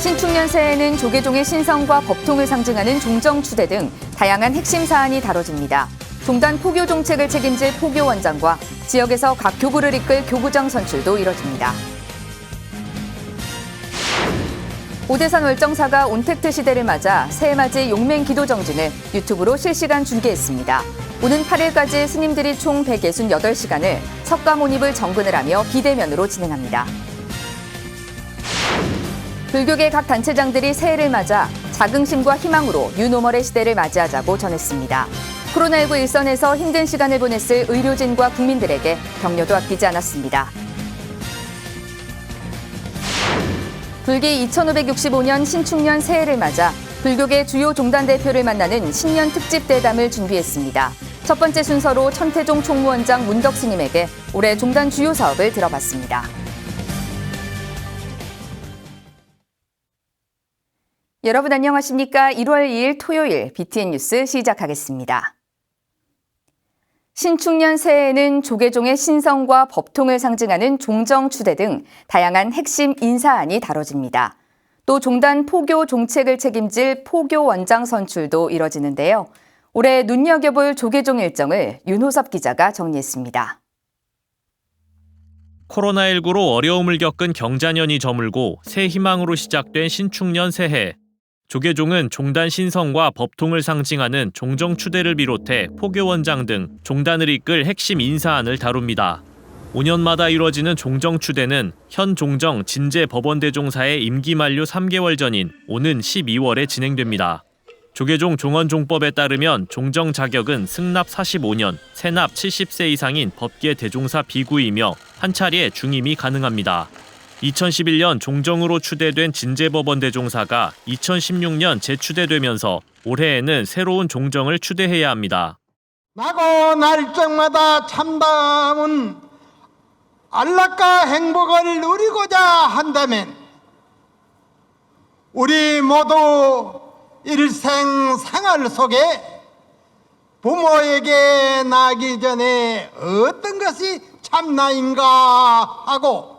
신축년 새해에는 조계종의 신성과 법통을 상징하는 종정추대 등 다양한 핵심 사안이 다뤄집니다. 종단 포교 정책을 책임질 포교원장과 지역에서 각 교구를 이끌 교구장 선출도 이뤄집니다. 오대산 월정사가 온택트 시대를 맞아 새해맞이 용맹 기도 정진을 유튜브로 실시간 중계했습니다. 오는 8일까지 스님들이 총 168시간을 석가모니불 정근을 하며 비대면으로 진행합니다. 불교계 각 단체장들이 새해를 맞아 자긍심과 희망으로 뉴노멀의 시대를 맞이하자고 전했습니다. 코로나19 일선에서 힘든 시간을 보냈을 의료진과 국민들에게 격려도 아끼지 않았습니다. 불기 2565년 신축년 새해를 맞아 불교계 주요 종단 대표를 만나는 신년 특집 대담을 준비했습니다. 첫 번째 순서로 천태종 총무원장 문덕 스님에게 올해 종단 주요 사업을 들어봤습니다. 여러분 안녕하십니까? 1월 2일 토요일 BTN 뉴스 시작하겠습니다. 신축년 새해에는 조계종의 신성과 법통을 상징하는 종정추대 등 다양한 핵심 인사안이 다뤄집니다. 또 종단 포교 종책을 책임질 포교원장 선출도 이뤄지는데요. 올해 눈여겨볼 조계종 일정을 윤호섭 기자가 정리했습니다. 코로나19로 어려움을 겪은 경자년이 저물고 새 희망으로 시작된 신축년 새해. 조계종은 종단 신성과 법통을 상징하는 종정추대를 비롯해 포교원장 등 종단을 이끌 핵심 인사안을 다룹니다. 5년마다 이뤄지는 종정추대는 현 종정 진제법원대종사의 임기 만료 3개월 전인 오는 12월에 진행됩니다. 조계종 종언종법에 따르면 종정 자격은 승납 45년, 세납 70세 이상인 법계 대종사 비구이며 한 차례 중임이 가능합니다. 2011년 종정으로 추대된 진제법원 대종사가 2016년 재추대되면서 올해에는 새로운 종정을 추대해야 합니다. 나고 날정마다 참다운 안락과 행복을 누리고자 한다면 우리 모두 일생생활 속에 부모에게 나기 전에 어떤 것이 참나인가 하고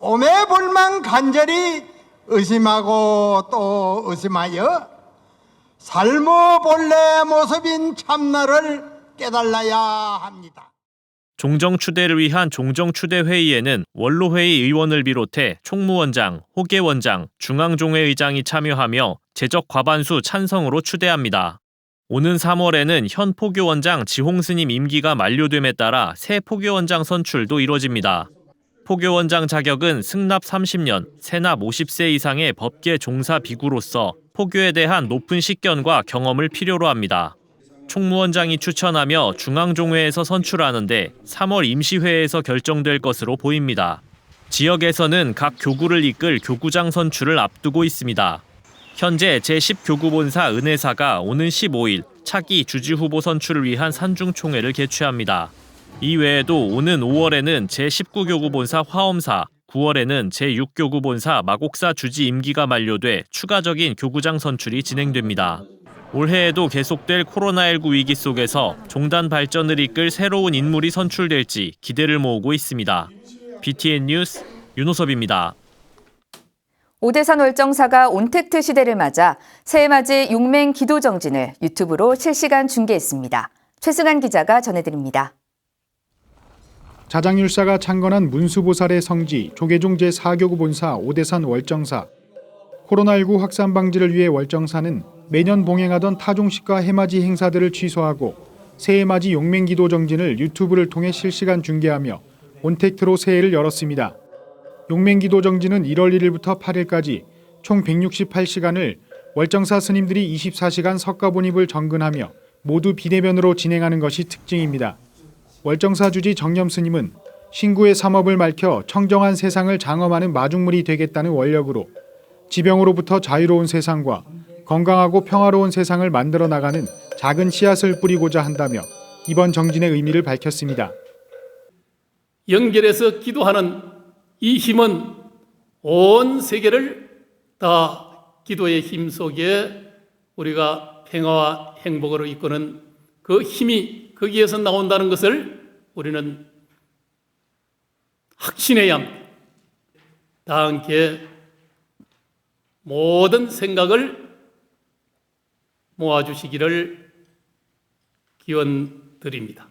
오매불망 간절히 의심하고 또 의심하여 삶의 본래 모습인 참나를 깨달아야 합니다. 종정추대를 위한 종정추대회의에는 원로회의 의원을 비롯해 총무원장, 호계원장, 중앙종회의장이 참여하며 제적 과반수 찬성으로 추대합니다. 오는 3월에는 현 포교원장 지홍스님 임기가 만료됨에 따라 새 포교원장 선출도 이뤄집니다. 포교원장 자격은 승납 30년, 세납 50세 이상의 법계 종사 비구로서 포교에 대한 높은 식견과 경험을 필요로 합니다. 총무원장이 추천하며 중앙종회에서 선출하는데 3월 임시회에서 결정될 것으로 보입니다. 지역에서는 각 교구를 이끌 교구장 선출을 앞두고 있습니다. 현재 제10교구본사 은혜사가 오는 15일 차기 주지후보 선출을 위한 산중총회를 개최합니다. 이외에도 오는 5월에는 제19교구본사 화엄사, 9월에는 제6교구본사 마곡사 주지 임기가 만료돼 추가적인 교구장 선출이 진행됩니다. 올해에도 계속될 코로나19 위기 속에서 종단 발전을 이끌 새로운 인물이 선출될지 기대를 모으고 있습니다. BTN 뉴스 윤호섭입니다. 오대산 월정사가 온택트 시대를 맞아 새해맞이 용맹 기도 정진을 유튜브로 실시간 중계했습니다. 최승한 기자가 전해드립니다. 자장율사가 창건한 문수보살의 성지 조계종 제4교구 본사 오대산 월정사. 코로나19 확산 방지를 위해 월정사는 매년 봉행하던 타종식과 해맞이 행사들을 취소하고 새해맞이 용맹기도 정진을 유튜브를 통해 실시간 중계하며 온택트로 새해를 열었습니다. 용맹기도 정진은 1월 1일부터 8일까지 총 168시간을 월정사 스님들이 24시간 석가보니불 정근하며 모두 비대면으로 진행하는 것이 특징입니다. 월정사 주지 정념 스님은 신구의 삼업을 밝혀 청정한 세상을 장엄하는 마중물이 되겠다는 원력으로 지병으로부터 자유로운 세상과 건강하고 평화로운 세상을 만들어 나가는 작은 씨앗을 뿌리고자 한다며 이번 정진의 의미를 밝혔습니다. 연결해서 기도하는 이 힘은 온 세계를 다 기도의 힘 속에 우리가 평화와 행복으로 이끄는 그 힘이 거기에서 나온다는 것을 우리는 확신해야 합니다. 다 함께 모든 생각을 모아주시기를 기원드립니다.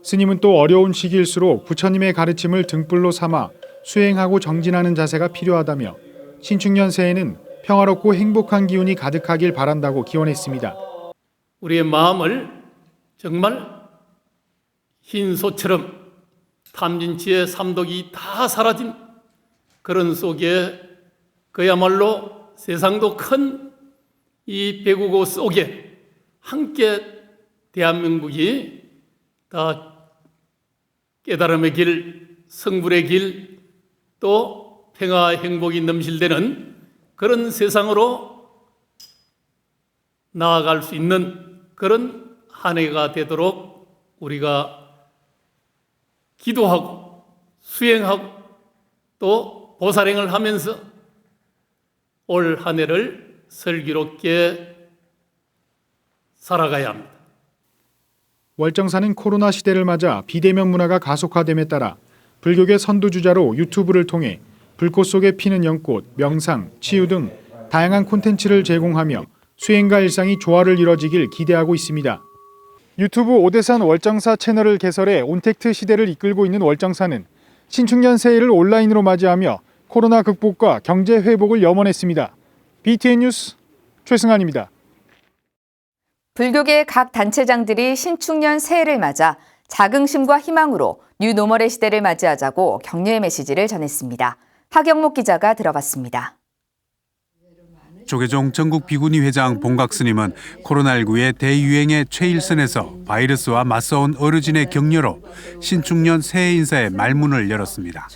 스님은 또 어려운 시기일수록 부처님의 가르침을 등불로 삼아 수행하고 정진하는 자세가 필요하다며 신축년 새해에는 평화롭고 행복한 기운이 가득하길 바란다고 기원했습니다. 우리의 마음을 정말 흰 소처럼 탐진치의 삼독이 다 사라진 그런 속에 그야말로 세상도 큰 이 배구고 속에 함께 대한민국이 다 깨달음의 길, 성불의 길, 또 평화 행복이 넘실대는 그런 세상으로 나아갈 수 있는 그런 한 해가 되도록 우리가 기도하고 수행하고 또 보살행을 하면서 올 한 해를 슬기롭게 살아가야 합니다. 월정사는 코로나 시대를 맞아 비대면 문화가 가속화됨에 따라 불교계 선두주자로 유튜브를 통해 불꽃 속에 피는 연꽃, 명상, 치유 등 다양한 콘텐츠를 제공하며 수행과 일상이 조화를 이뤄지길 기대하고 있습니다. 유튜브 오대산 월정사 채널을 개설해 온택트 시대를 이끌고 있는 월정사는 신축년 새해를 온라인으로 맞이하며 코로나 극복과 경제 회복을 염원했습니다. BTN 뉴스 최승환입니다. 불교계 각 단체장들이 신축년 새해를 맞아 자긍심과 희망으로 뉴노멀의 시대를 맞이하자고 격려의 메시지를 전했습니다. 하경목 기자가 들어봤습니다. 조계종 전국 비구니 회장 봉각 스님은 코로나19의 대유행의 최일선에서 바이러스와 맞서온 어르신의 격려로 신축년 새해 인사의 말문을 열었습니다.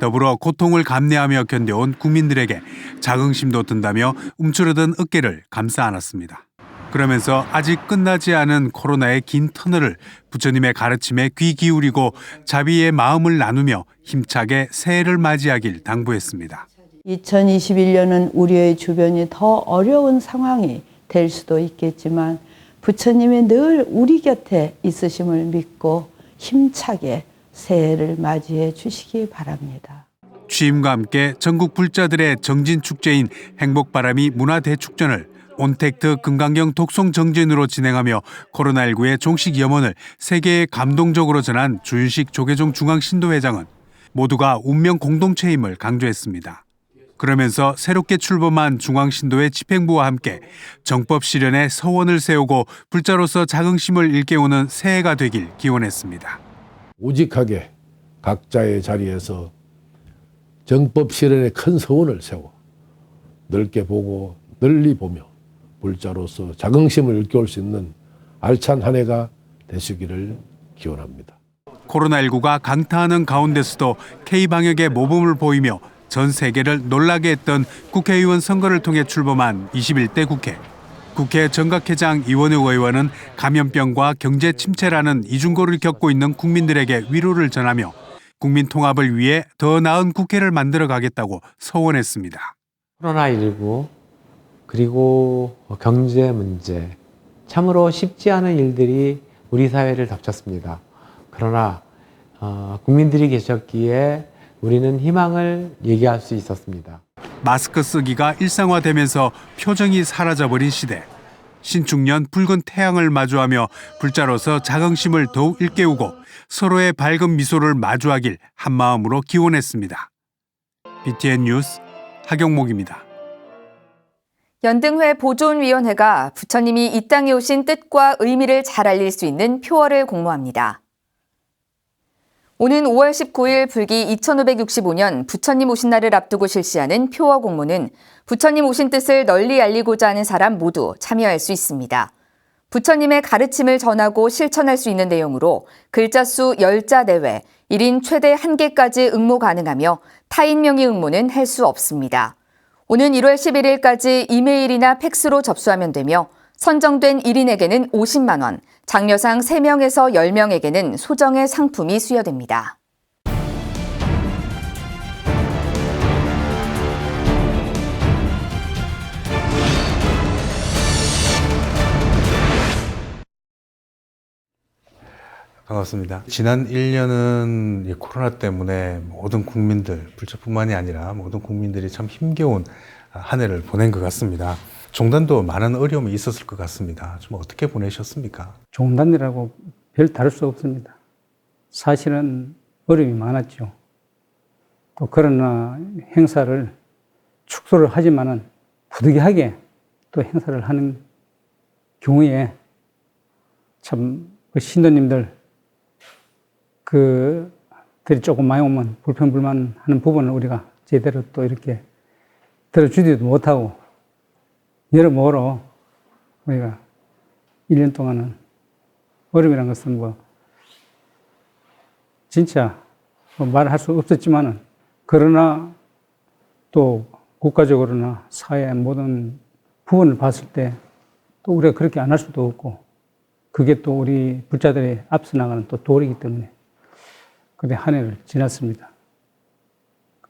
더불어 고통을 감내하며 견뎌온 국민들에게 자긍심도 든다며 움츠러든 어깨를 감싸 안았습니다. 그러면서 아직 끝나지 않은 코로나의 긴 터널을 부처님의 가르침에 귀 기울이고 자비의 마음을 나누며 힘차게 새해를 맞이하길 당부했습니다. 2021년은 우리의 주변이 더 어려운 상황이 될 수도 있겠지만 부처님이 늘 우리 곁에 있으심을 믿고 힘차게 새해를 맞이해 주시기 바랍니다. 취임과 함께 전국 불자들의 정진 축제인 행복바람이 문화대축전을 온택트 금강경 독송 정진으로 진행하며 코로나19의 종식 염원을 세계에 감동적으로 전한 주윤식 조계종 중앙신도회장은 모두가 운명 공동체임을 강조했습니다. 그러면서 새롭게 출범한 중앙신도의 집행부와 함께 정법 실현에 서원을 세우고 불자로서 자긍심을 일깨우는 새해가 되길 기원했습니다. 우직하게 각자의 자리에서 정법 실현에 큰 서원을 세워 넓게 보고 널리 보며 불자로서 자긍심을 일깨울 수 있는 알찬 한 해가 되시기를 기원합니다. 코로나19가 강타하는 가운데서도 K방역의 모범을 보이며 전 세계를 놀라게 했던 국회의원 선거를 통해 출범한 21대 국회. 국회 정각회장 이원욱 의원은 감염병과 경제 침체라는 이중고를 겪고 있는 국민들에게 위로를 전하며 국민 통합을 위해 더 나은 국회를 만들어 가겠다고 서원했습니다. 코로나19 그리고 경제 문제 참으로 쉽지 않은 일들이 우리 사회를 덮쳤습니다. 그러나 국민들이 계셨기에 우리는 희망을 얘기할 수 있었습니다. 마스크 쓰기가 일상화되면서 표정이 사라져버린 시대. 신축년 붉은 태양을 마주하며 불자로서 자긍심을 더욱 일깨우고 서로의 밝은 미소를 마주하길 한마음으로 기원했습니다. BTN 뉴스 하경목입니다. 연등회 보존위원회가 부처님이 이 땅에 오신 뜻과 의미를 잘 알릴 수 있는 표어를 공모합니다. 오는 5월 19일 불기 2565년 부처님 오신 날을 앞두고 실시하는 표어 공모는 부처님 오신 뜻을 널리 알리고자 하는 사람 모두 참여할 수 있습니다. 부처님의 가르침을 전하고 실천할 수 있는 내용으로 글자 수 10자 내외, 1인 최대 1개까지 응모 가능하며 타인 명의 응모는 할 수 없습니다. 오는 1월 11일까지 이메일이나 팩스로 접수하면 되며 선정된 1인에게는 50만 원, 장려상 3명에서 10명에게는 소정의 상품이 수여됩니다. 반갑습니다. 지난 1년은 이 코로나 때문에 모든 국민들, 불자뿐만이 아니라 모든 국민들이 참 힘겨운 한 해를 보낸 것 같습니다. 종단도 많은 어려움이 있었을 것 같습니다. 좀 어떻게 보내셨습니까? 종단이라고 별 다를 수 없습니다. 사실은 어려움이 많았죠. 또 그러나 행사를 축소를 하지만은 부득이하게 또 행사를 하는 경우에 참 그 신도님들 그들이 조금 많이 오면 불평불만하는 부분을 우리가 제대로 또 이렇게 들어주지도 못하고 여러모로 우리가 1년 동안은 어려움이라는 것은 뭐 진짜 뭐 말할 수 없었지만은 그러나 또 국가적으로나 사회의 모든 부분을 봤을 때 또 우리가 그렇게 안 할 수도 없고 그게 또 우리 불자들이 앞서 나가는 또 도리이기 때문에 그때 한 해를 지났습니다.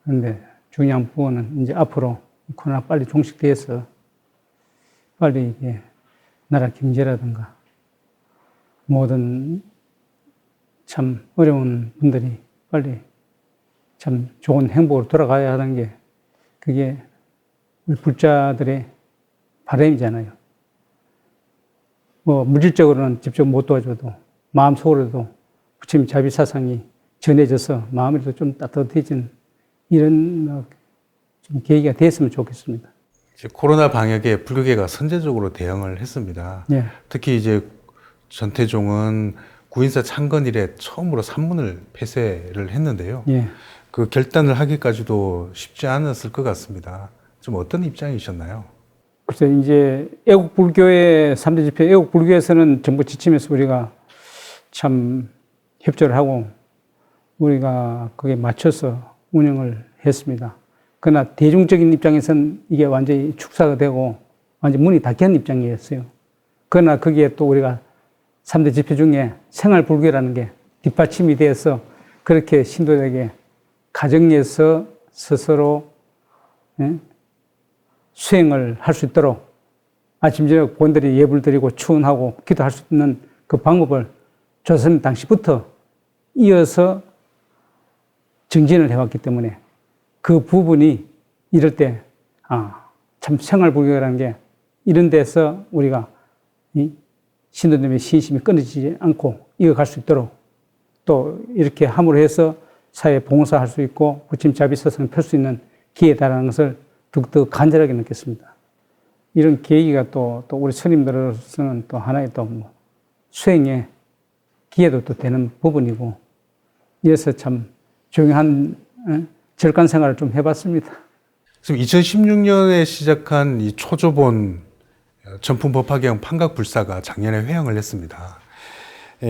그런데 중요한 부분은 이제 앞으로 코로나 빨리 종식돼서 빨리 이게 나라 경제라든가 모든 참 어려운 분들이 빨리 참 좋은 행복으로 돌아가야 하는 게 그게 우리 불자들의 바람이잖아요. 뭐 물질적으로는 직접 못 도와줘도 마음속으로도 부처님 자비사상이 전해져서 마음에도 좀 따뜻해진 이런 좀 계기가 됐으면 좋겠습니다. 코로나 방역에 불교계가 선제적으로 대응을 했습니다. 예. 특히 이제 전태종은 구인사 창건 이래 처음으로 산문을 폐쇄를 했는데요. 예. 그 결단을 하기까지도 쉽지 않았을 것 같습니다. 좀 어떤 입장이셨나요? 글쎄, 이제 애국불교의 3대 집회, 애국불교에서는 정부 지침에서 우리가 참 협조를 하고 우리가 거기에 맞춰서 운영을 했습니다. 그러나 대중적인 입장에서는 이게 완전히 축사가 되고 완전 문이 닫힌 입장이었어요. 그러나 거기에 또 우리가 3대 집회 중에 생활불교라는 게 뒷받침이 되어서 그렇게 신도들에게 가정에서 스스로 수행을 할 수 있도록 아침 저녁 본들이 예불 드리고 추운하고 기도할 수 있는 그 방법을 조선 당시부터 이어서 정진을 해왔기 때문에 그 부분이 이럴 때 참 생활불교라는 게 이런 데서 우리가 신도님의 신심이 끊어지지 않고 이어갈 수 있도록 또 이렇게 함으로 해서 사회에 봉사할 수 있고 부처님 자비사상을 펼 수 있는 기회다라는 것을 더욱 간절하게 느꼈습니다. 이런 계기가 또 우리 스님들로서는 또 하나의 또 뭐 수행의 기회도 또 되는 부분이고 이래서 참 중요한 절간 생활을 좀 해봤습니다. 지금 2016년에 시작한 이 초조본 전품법화경 판각불사가 작년에 회항을 했습니다.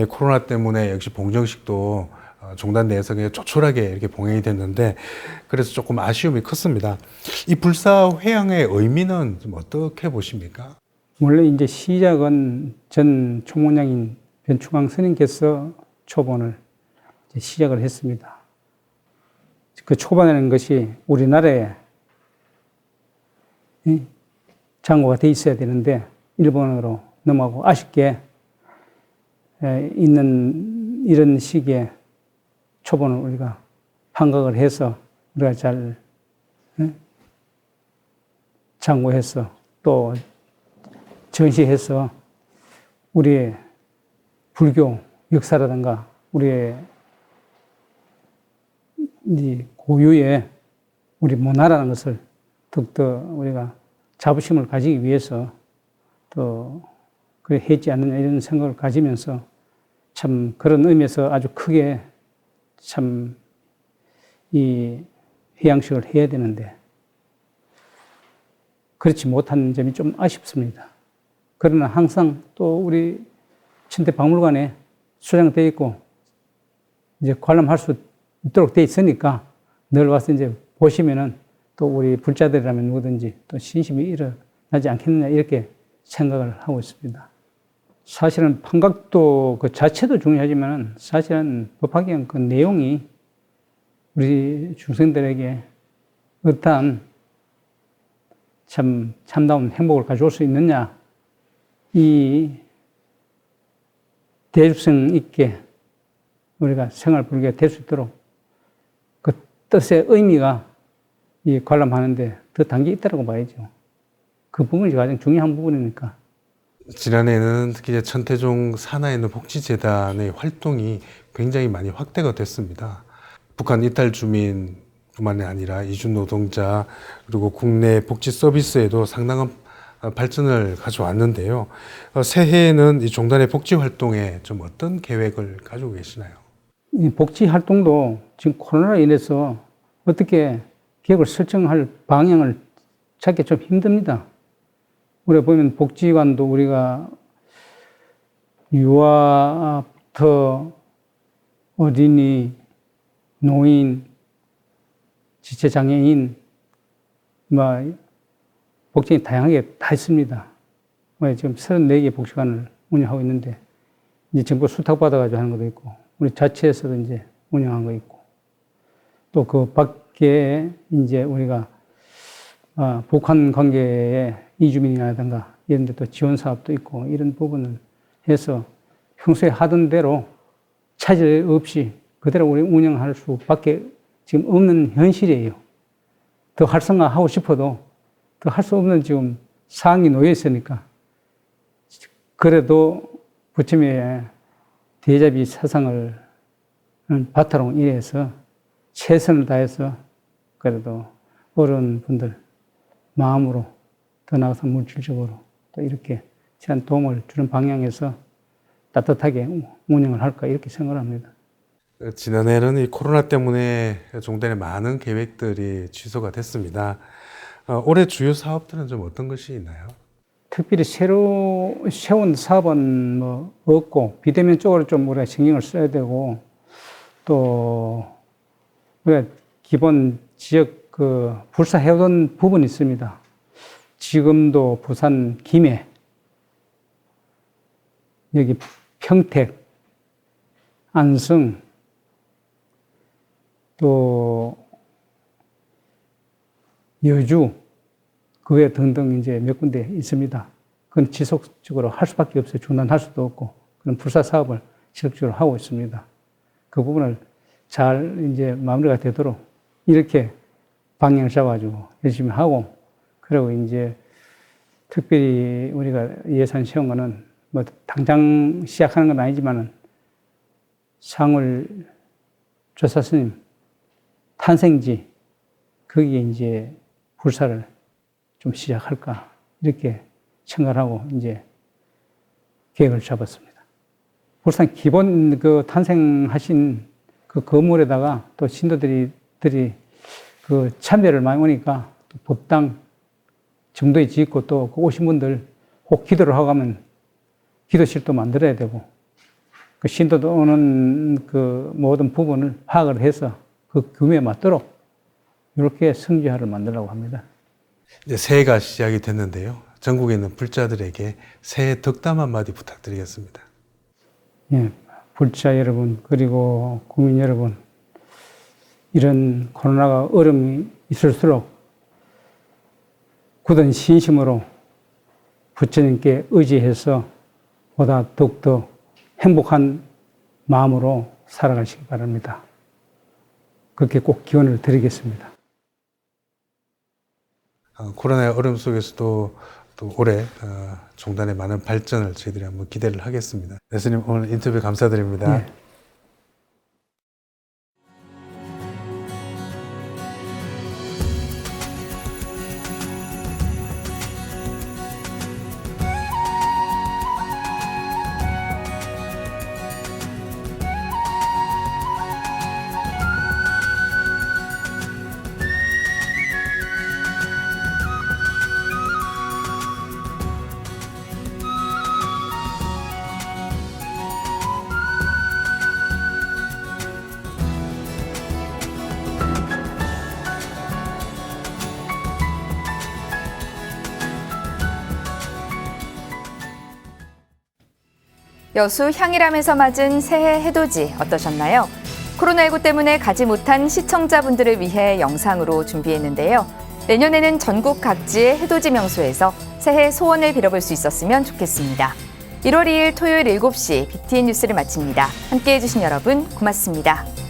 코로나 때문에 역시 봉정식도 종단내에서 그냥 조촐하게 이렇게 봉행이 됐는데 그래서 조금 아쉬움이 컸습니다. 이 불사 회항의 의미는 좀 어떻게 보십니까? 원래 이제 시작은 전 총무장인 변충왕 스님께서 초본을 이제 시작을 했습니다. 그 초반에는 것이 우리나라에 장고가 돼 있어야 되는데 일본어로 넘어가고 아쉽게 있는 이런 시기에 초본을 우리가 판각을 해서 우리가 잘 장고해서 또 전시해서 우리의 불교 역사라든가 우리의 고유의 우리 문화라는 것을 더욱더 우리가 자부심을 가지기 위해서 또 그래 해지 않느냐 이런 생각을 가지면서 참 그런 의미에서 아주 크게 참 이 회양식을 해야 되는데 그렇지 못한 점이 좀 아쉽습니다. 그러나 항상 또 우리 천대박물관에 수장되어 있고 이제 관람할 수 있도록 되어 있으니까 늘 와서 이제 보시면은 또 우리 불자들이라면 누구든지 또 신심이 일어나지 않겠느냐 이렇게 생각을 하고 있습니다. 사실은 판각도 그 자체도 중요하지만 사실은 법화경 그 내용이 우리 중생들에게 어떠한 참다운 행복을 가져올 수 있느냐 이 대중성 있게 우리가 생활불교가 될 수 있도록 그 뜻의 의미가 이 관람하는데 더 단계 있다고 봐야죠. 그 부분이 가장 중요한 부분이니까. 지난해에는 특히 이제 천태종 산하에 있는 복지재단의 활동이 굉장히 많이 확대가 됐습니다. 북한 이탈 주민뿐만이 아니라 이주 노동자 그리고 국내 복지 서비스에도 상당한 발전을 가져왔는데요. 새해에는 이 종단의 복지 활동에 좀 어떤 계획을 가지고 계시나요? 이 복지 활동도 지금 코로나로 인해서 어떻게 계획을 설정할 방향을 찾기 좀 힘듭니다. 우리가 보면 복지관도 우리가 유아부터 어린이, 노인, 지체장애인, 복지관이 다양하게 다 있습니다. 지금 34개 복지관을 운영하고 있는데, 이제 정부 수탁받아가지고 하는 것도 있고, 우리 자체에서도 이제 운영한 거 있고, 또 그 밖에 이제 우리가 북한 관계에 이주민이라든가 이런 데 또 지원 사업도 있고 이런 부분을 해서 평소에 하던 대로 차질 없이 그대로 우리 운영할 수밖에 지금 없는 현실이에요. 더 활성화하고 싶어도 더 할 수 없는 지금 상황이 놓여 있으니까 그래도 부처님의 대자비 사상을 바탕으로 일해서 최선을 다해서 그래도 어른분들 마음으로 더 나아가서 물질적으로 또 이렇게 친한 도움을 주는 방향에서 따뜻하게 운영을 할까 이렇게 생각을 합니다. 지난해에는 이 코로나 때문에 종단의 많은 계획들이 취소가 됐습니다. 올해 주요 사업들은 좀 어떤 것이 있나요? 특별히 새로 세운 사업은 뭐 없고 비대면 쪽으로 좀 우리가 신경을 써야 되고 또 우리가 기본 지역 그 불사해오던 부분이 있습니다. 지금도 부산 김해, 여기 평택, 안성, 또 여주, 그 외 등등 이제 몇 군데 있습니다. 그건 지속적으로 할 수밖에 없어요. 중단할 수도 없고 그런 불사 사업을 지속적으로 하고 있습니다. 그 부분을 잘 이제 마무리가 되도록 이렇게 방향을 잡아가지고 열심히 하고, 그리고 이제 특별히 우리가 예산 세운 거는 뭐 당장 시작하는 건 아니지만은 상울 조사스님 탄생지 거기에 이제 불사를 좀 시작할까 이렇게 생각을 하고 이제 계획을 잡았습니다. 불산 기본 그 탄생하신 그 건물에다가 또 신도들이 그 참여를 많이 오니까 또 법당 정도에 짓고 또 오신 분들 꼭 기도를 하고 가면 기도실도 만들어야 되고 그 신도도 오는 그 모든 부분을 파악을 해서 그 규모에 맞도록 이렇게 성지화를 만들려고 합니다. 이제 새해가 시작이 됐는데요. 전국에 있는 불자들에게 새해 덕담 한마디 부탁드리겠습니다. 예, 불자 여러분 그리고 국민 여러분, 이런 코로나가 어려움이 있을수록 굳은 신심으로 부처님께 의지해서 보다 더욱더 행복한 마음으로 살아가시기 바랍니다. 그렇게 꼭 기원을 드리겠습니다. 코로나의 어려움 속에서도 또 올해 종단의 많은 발전을 저희들이 한번 기대를 하겠습니다. 예수님 오늘 인터뷰 감사드립니다. 네. 여수 향일암에서 맞은 새해 해돋이 어떠셨나요? 코로나19 때문에 가지 못한 시청자분들을 위해 영상으로 준비했는데요. 내년에는 전국 각지의 해돋이 명소에서 새해 소원을 빌어볼 수 있었으면 좋겠습니다. 1월 2일 토요일 7시 BTN 뉴스를 마칩니다. 함께해 주신 여러분 고맙습니다.